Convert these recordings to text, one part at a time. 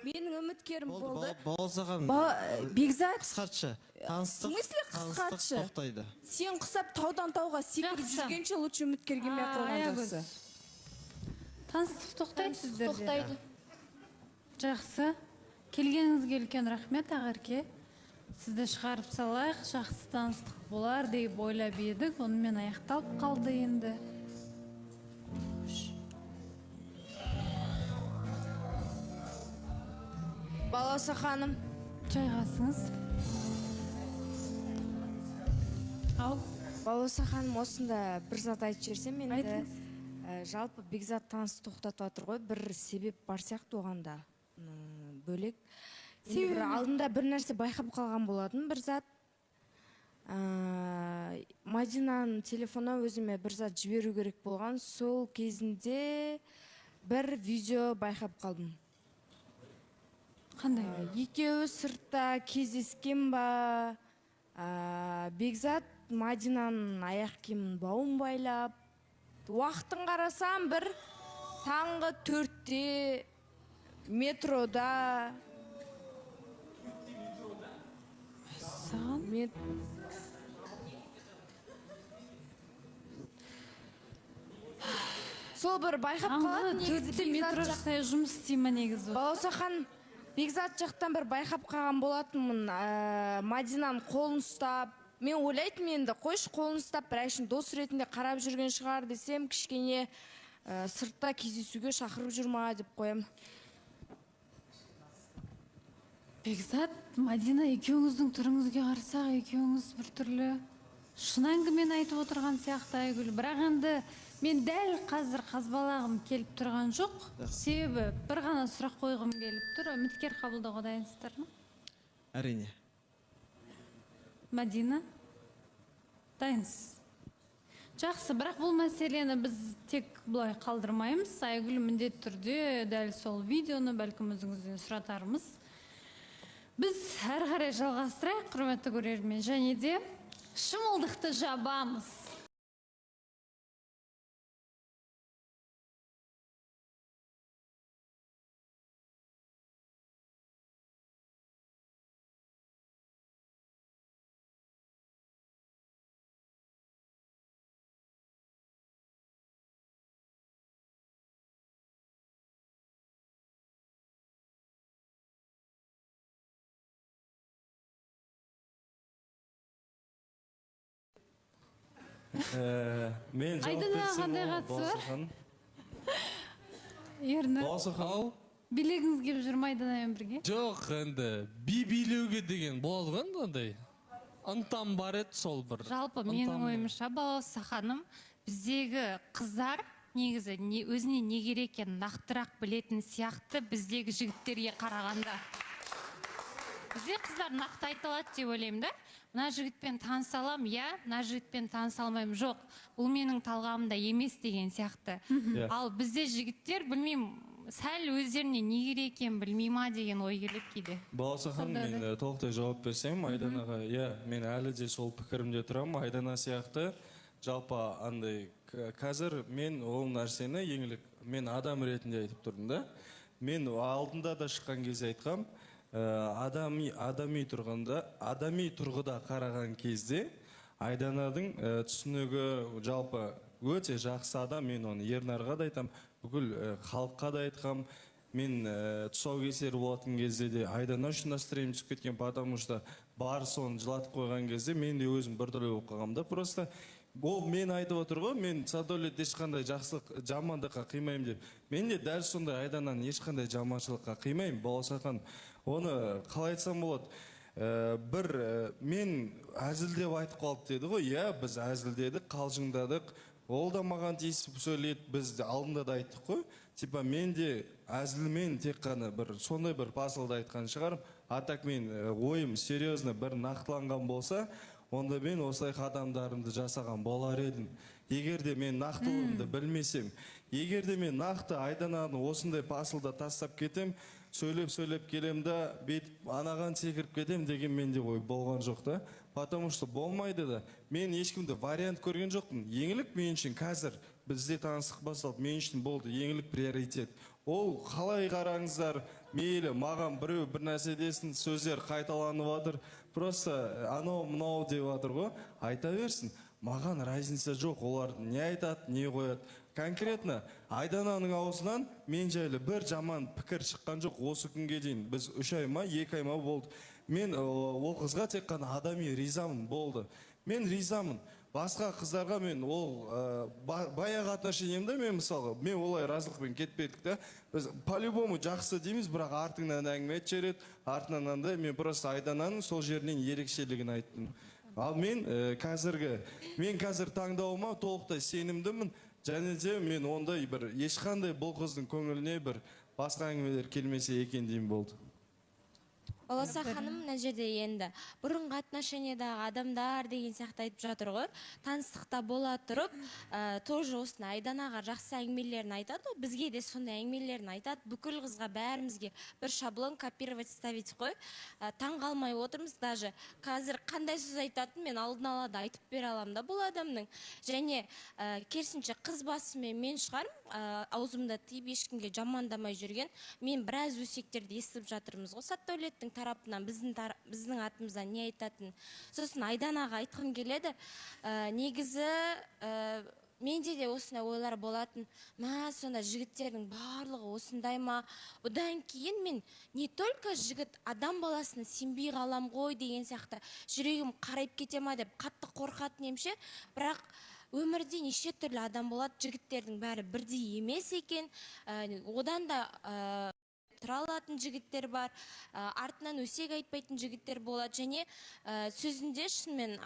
Менің үміткерім болды. Баласаған Бекзат. Қысқартшы. В смысле қысқартшы? Тоқтайды. Сен құсап таудан тауға секіріп жүргенше лучше үміткер келмей қойған жақсы. Таныстық тоқтайды сіздерде. Жақсы. Келгеніңізге үлкен рахмет ағарке. Сізді шығарып салайық, жақсы таныстық болар деп ойлап едік, онымен аяқталып қалды енді. Баласа ханым. Жайғасыңыз. Ау. Баласа ханым, осында бір зат айтып жіберсем енді. Жалпы Бекзат таныс тоқтатып жатыр ғой, бір себеп бар сияқты оғанда. Бөлек. Алдында бір нәрсе байқап қалған болатын, бір зат. Мадинаның телефона өзіме бір зат жіберу керек болған, сол кезінде бір видео байқап қалдым. Қандай? Екеуі сыртта кездескен ба, Бекзат Мадинаның аяқ киімін бауын байлап, уақытын қарасам бір таңғы 4-те метрода. Сол бір байқап қалады. Таңғы 4-те метро жасай жұмыс істеймін негізі. Балауса ханым, Бекзат жақтан бір байқап қалған болатынмын. Мадинаның қолын ұстап, мен ойлайтын енді қойшы қолын ұстап, бір әшін дос ретінде қарап жүрген шығар десем, кішкене сыртта кездесуге шақырып жүрма деп қоям. Бекзат, Мадина, екеуіңіздің түріңізге қарасақ, екеуіңіз бір түрлі шын әңгімені айтып отырған сияқты Айгүл. Бірақ енді мен дәл қазір қазбалағым келіп тұрған жоқ. Себебі бір ғана сұрақ қойғым келіп тұр. Үміткер қабылдауға дайынсыздар ма? Әрине. Мадина, дайынсыз. Жақсы, бірақ бұл мәселені біз тек бұлай қалдырмаймыз. Айгүл міндетті түрде дәл сол видеоны бәлкім өзіңізден сұратармыз. Біз әрі қарай жалғастырайық, құрметті көрермен, және де шымылдықты жабамыз. Айдана қандай қатысы бар? Ерні. Баласақан. Билегіңіз келіп жүр ме Айданамен бірге? Жоқ, енді билеуге деген болады ғой андай. Ынтам бар еді сол бір. Жалпы менің ойымша Балауса ханым, біздегі қыздар негізі өзіне не керек екенін нақтырақ білетін сияқты біздегі жігіттерге қарағанда. Бізде қыздар нақты айта алады деп ойлаймын да. Мына жігітпен таныса аламын, мына жігітпен таныса алмаймын, жоқ. Бұл менің талғамымда емес деген сияқты. Ал бізде жігіттер білмеймін, сәл өздеріне не керек екенін білмей ма деген ой келеді кейде. Балауса ханым, мен толықтай жауап берсем, Айданаға, мен әлі де сол пікірімде тұрамын. Айдана сияқты жалпы андай қазір мен ол нәрсені еңлік мен адам ретінде айтып тұрдым да. Мен алдында да шыққан кезде айтқам, адами тұрғыда қараған кезде Айдананың түсінігі жалпы өте жақсы адам. Мен оны Ернарға да айтам, бүкіл халыққа да айтқам. Мен тұсаукесер болатын кезде де Айдана үшін настроением түсіп кеткен, потому что бар соны жылатып қойған кезде мен де өзім біртүрлі болып қалғам да. Просто ол мен айтып отыр ғой, мен Садолет ешқандай жақсылық, жамандыққа қимаймын деп. Мен де дәл сондай Айдананы ешқандай жаманшылыққа қимаймын. Баласақан, оны қалай айтсам болады? Мен әзілдеп айтып қалды деді ғой. Біз әзілдедік, қалжыңдадық. Ол да маған тиісіп сөйледі, біз алдында да айттық қой. Типа мен де әзілмен тек қана сондай бір пасылды айтқан шығарым. Атак мен ойым серьезно бір нақтыланған болса, онда мен осылай қадамдарымды жасаған болар едім. Егер де мен нақтылығымды білмесем, егер де мен нақты Айдананы осындай пасылда тастап кетем, сөйлеп келем да, бетіп анаған секіріп кетем деген менде ой болған жоқ та. Потому что болмайды да. Мен ешкімді вариант көрген жоқпын. Еңлік мен үшін қазір бізде таныстық басталды. Мен үшін болды еңлік приоритет. Ол қалай қараңыздар, мейлі маған біреу бір нәрсе десін, сөздер қайталанып жатыр, просто анау мынау деп жатыр ғой, айта берсін. Маған разница жоқ, олар не айтады, не қояды. Конкретно Айдананың аузынан мен жайлы бір жаман пікір шыққан жоқ осы күнге дейін. Біз 3 ай ма, 2 ай ма болды. Мен ол қызға тек қана адами ризамын болды. Мен ризамын. Басқа қыздарға мен ол баяғы отношениемді мен мысалға, мен олай разылықпен кетпедік та. Біз по-любому жақсы дейміз, бірақ артыңнан әңгіме жүреді, артынан андай. Мен просто Айдананың сол жерінен ерекшелігін айттым. Ал мен қазір таңдауыма толықтай сенімдімін. Және де мен ондай бір ешқандай бұл қыздың көңіліне бір басқа әңгімелер келмесе екен деймін болды. Баласа ханым мына жерде енді бұрынғы отношениядағы адамдар деген сияқты айтып жатыр ғой. Таныстықта бола тұрып, тоже осыны Айданаға жақсы әңгімелерін айтады. Бізге де сондай әңгімелерін айтады. Бүкіл қызға бәрімізге бір шаблон копировать ставить қой. Таң қалмай отырмыз даже. Қазір қандай сөз айтатын мен алдын ала да айтып бере аламын да бұл адамның. Және керісінше қыз басымен мен шығарым, аузымда тиіп ешкімге жамандамай жүрген. Мен біраз өсектерді естіп жатырмыз ғой. Саттаулеттің тарапынан біздің атымыздан не айтатын. Сосын Айданаға айтқым келеді. Негізі менде де осындай ойлар болатын. Сонда жігіттердің барлығы осындай ма? Одан кейін мен не только жігіт адам баласына сенбей қалам ғой деген сияқты жүрегім қарайып кете ма деп қатты қорқатын емше, бірақ өмірде неше түрлі адам болады, жігіттердің бәрі бірдей емес екен. Одан да тұра алатын жігіттер бар, артынан өсек айтпайтын жігіттер болады. Және сөзінде шынымен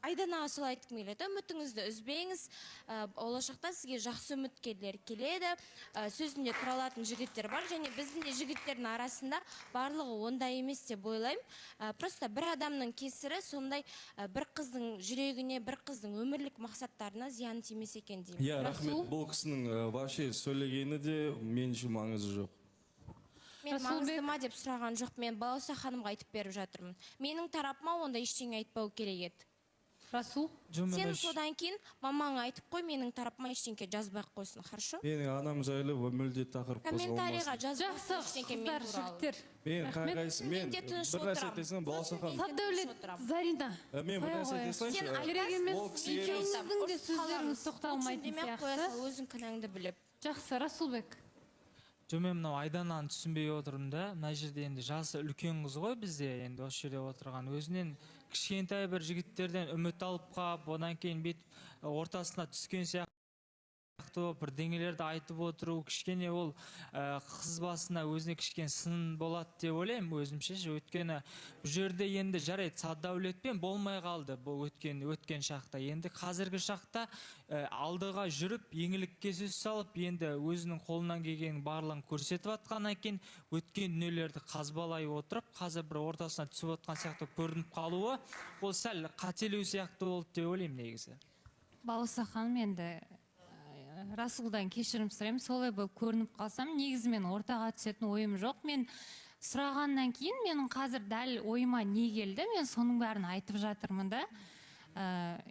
Айданаға солай айтқым келеді. Үмітіңізді үзбеңіз, болашақта сізге жақсы үміткерлер келеді. Сөзінде тұра алатын жігіттер бар, және біздің де жігіттердің арасында барлығы ондай емес деп ойлаймын. Просто бір адамның кесірі сондай бір қыздың жүрегіне, бір қыздың өмірлік мақсаттарына зиян тимес екен деймін. Иә, рахмет. Бұл кісінің вообще сөйлегені де мен үшін маңызы жоқ. Мен маңызды ма деп сұраған жоқ, мен Балауса ханымға айтып беріп жатырмын. Менің тарапыма онда ештеңе айтпау керек еді. Расул? Сен содан кейін мамаңа айтып қой, менің тарапыма ештеңке жазбақ қойсын, хорошо? Менің анам жайлы мүлде тақырып қозғалмасын. Комментарийға жазбақ Жақсы, қыздар, жігіттер. Мен қайғайсың, мен бір нәрсе айтесің, Балауса ханым. Сатдәулет, Зарина. Мен бір нәрсе айтесің, керек емес, екеуіңіздің де сөздеріңіз тоқталмайтын сияқты. Өзің кінәңді біліп. Жақсы, Расулбек. Мен мынау Айдананы түсінбей отырмын да. Мына жерде енді жасы үлкен қыз ғой бізде, енді осы жерде отырған. Өзінен кішкентай бір жігіттерден үміт алып қап, одан кейін бет ортасына түскен сияқты бір деңгейлерді айтып отыру, кішкене ол қыз басына өзіне кішкене сын болады деп ойлаймын өзімше. Өйткені бұл жерде енді жарайды Сатдәулетпен болмай қалды бұл өткен шақта. Енді қазіргі шақта алдыға жүріп, еңлікке сөз салып, енді өзінің қолынан келгенін барлығын көрсетіп атқаннан кейін өткен дүниелерді қазбалай отырып, қазір бір ортасына түсіп отқан сияқты көрініп қалуы, ол сәл қателеу сияқты болды деп ойлаймын негізі. Балауса ханым, енді Расулдан кешірім сұраймын, солай болып көрініп қалсам, негізі мен ортаға түсетін ойым жоқ. Мен сұрағаннан кейін менің қазір дәл ойыма не келді, мен соның бәрін айтып жатырмын да.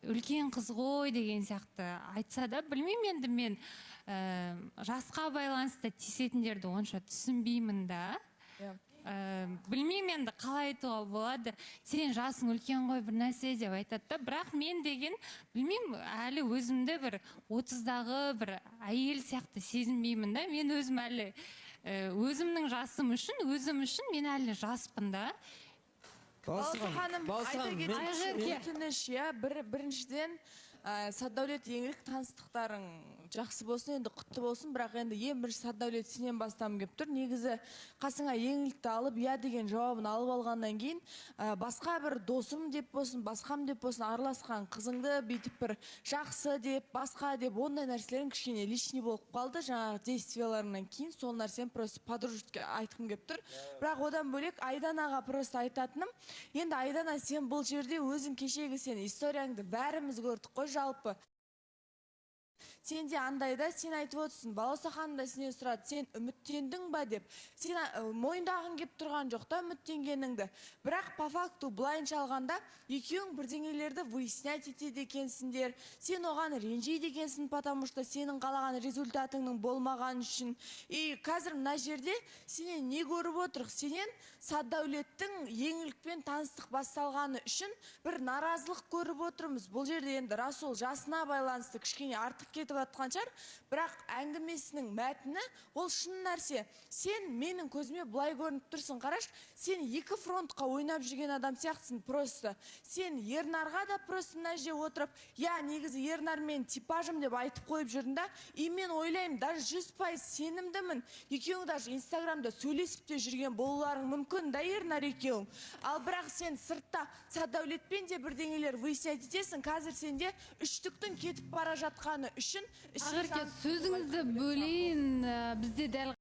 Үлкен қыз ғой деген сияқты айтса да, білмеймін, енді мен жасқа байланысты тиісетіндерді онша түсінбеймін да. Білмеймін, енді қалай айтуға болады. Сен жасың үлкен ғой бір нәрсе деп айтады да. Бірақ мен деген, білмеймін, әлі өзімді бір 30-дағы бір әйел сияқты сезінбеймін да. Мен өзім әлі өзімнің жасым үшін, өзім үшін мен әлі жаспын да. Балауса ханым, айта кетейін, біріншіден Сатдәулет еңлік таныстықтарың жақсы болсын, енді құтты болсын, бірақ енді ең бірінші Сатдәулет сенен бастам кеп тұр. Негізі қасыңа еңлікті алып, я деген жауабын алып алғаннан кейін, басқа бір досым деп болсын, басқам деп болсын, араласқан қызыңды бүйтіп бір жақсы деп, басқа деп, ондай нәрселерің кішкене лишний болып қалды. Жаңағы действияларынан кейін сол нәрсені просто подружески айтқым кеп тұр. Бірақ одан бөлек Айданаға просто айтатыным, енді Айдана, сен бұл жерде өзің кешегі сен историяңды бәріміз көрдік қой жалпы. сен де андайда сен айтып отырсың. Балауса ханым да сенен сұрады, сен үміттендің ба деп. Сен мойындағың кеп тұрған жоқ та үміттенгеніңді. Бірақ по факту былайынша алғанда екеуің бірдеңелерді выяснять етеді екенсіңдер. Сен оған ренжиді екенсің, потому что сенің қалаған результатыңның болмаған үшін. И қазір мына жерде сенен не көріп отырық? Сенен Саддәулеттің еңлікпен таныстық басталғаны үшін бір наразылық көріп отырмыз. Бұл жерде енді Расул жасына байланысты кішкене артық кетіп жатқан шығар, бірақ әңгімесінің мәтіні ол шын нәрсе. Сен менің көзіме былай көрініп тұрсың, қараш, сен екі фронтқа ойнап жүрген адам сияқтысың просто. Сен Ернарға да просто мына жерде отырып, я негізі Ернар мен типажым деп айтып қойып жүрдің да, и мен ойлаймын, даже 100% сенімдімін. Екеуің даже Инстаграмда сөйлесіп те жүрген болуларың мүмкін да, Ернар екеуің. Ал бірақ сен сыртта Саддәулетпен де бірдеңелер выяснять етесің. Қазір сенде үштіктің кетіп бара жатқаны үшін Ақерке, сөзіңізді бөлейін, бізде дәл